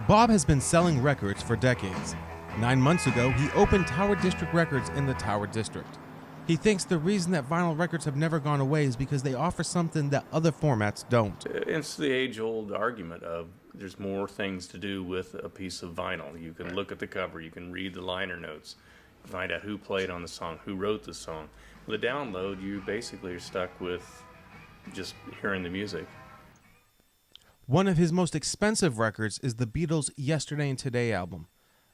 Bob has been selling records for decades. 9 months ago, he opened Tower District Records in the Tower District. He thinks the reason that vinyl records have never gone away is because they offer something that other formats don't. It's the age-old argument of there's more things to do with a piece of vinyl. You can look at the cover, you can read the liner notes, find out who played on the song, who wrote the song. With a download, you basically are stuck with just hearing the music. One of his most expensive records is the Beatles' Yesterday and Today album.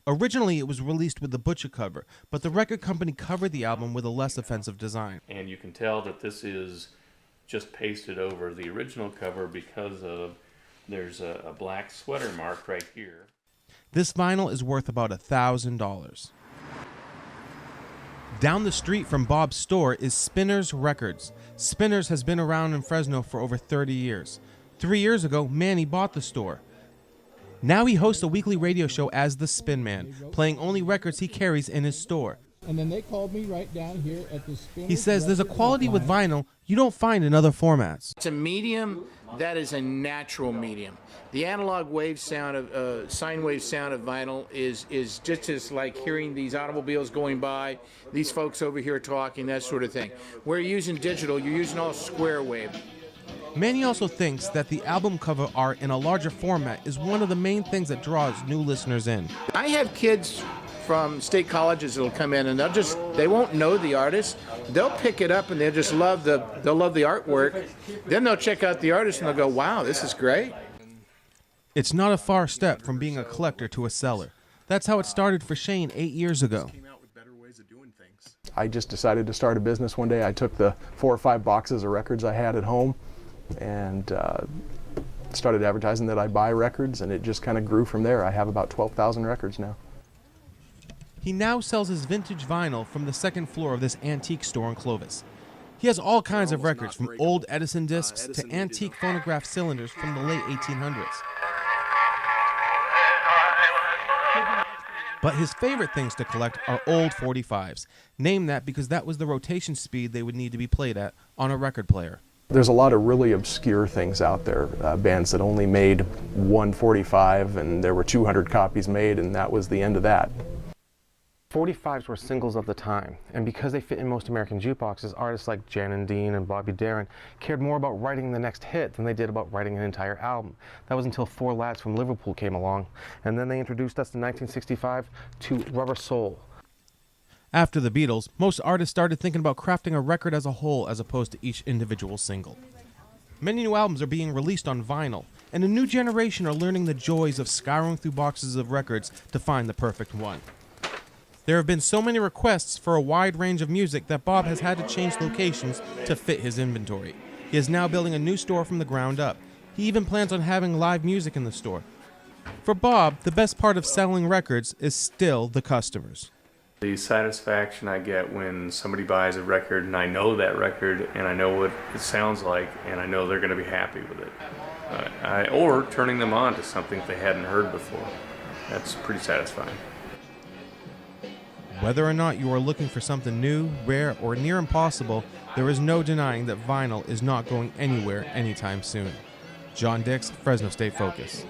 Originally, it was released with the Butcher cover, but the record company covered the album with a less offensive design. And you can tell that this is just pasted over the original cover because of there's a black sweater mark right here. This vinyl is worth about $1,000. Down the street from Bob's store is Spinners Records. Spinners has been around in Fresno for over 30 years. 3 years ago, Manny bought the store. Now he hosts a weekly radio show as the Spin Man, playing only records he carries in his store. And then they called me right down here at the Spin. He says there's a quality with vinyl you don't find in other formats. It's a medium that is a natural medium. The analog wave sound of sine wave sound of vinyl is just as like hearing these automobiles going by, these folks over here talking, that sort of thing. Where you're using digital, you're using all square wave. Manny also thinks that the album cover art in a larger format is one of the main things that draws new listeners in. I have kids from state colleges that'll come in and they won't know the artist. They'll pick it up and they'll love the artwork. Then they'll check out the artist and they'll go, wow, this is great. It's not a far step from being a collector to a seller. That's how it started for Shane 8 years ago. I just decided to start a business one day. I took the 4 or 5 boxes of records I had at home and started advertising that I buy records, and it just kind of grew from there. I have about 12,000 records now. He now sells his vintage vinyl from the second floor of this antique store in Clovis. He has all kinds of records, from old Edison discs to antique phonograph cylinders from the late 1800s. But his favorite things to collect are old 45s, named that because that was the rotation speed they would need to be played at on a record player. There's a lot of really obscure things out there, bands that only made 145 and there were 200 copies made and that was the end of that. 45s were singles of the time, and because they fit in most American jukeboxes, artists like Jan and Dean and Bobby Darin cared more about writing the next hit than they did about writing an entire album. That was until 4 lads from Liverpool came along, and then they introduced us in 1965 to Rubber Soul. After the Beatles, most artists started thinking about crafting a record as a whole as opposed to each individual single. Many new albums are being released on vinyl, and a new generation are learning the joys of scouring through boxes of records to find the perfect one. There have been so many requests for a wide range of music that Bob has had to change locations to fit his inventory. He is now building a new store from the ground up. He even plans on having live music in the store. For Bob, the best part of selling records is still the customers. The satisfaction I get when somebody buys a record and I know that record and I know what it sounds like and I know they're going to be happy with it. Or turning them on to something they hadn't heard before. That's pretty satisfying. Whether or not you are looking for something new, rare, or near impossible, there is no denying that vinyl is not going anywhere anytime soon. John Dix, Fresno State Focus.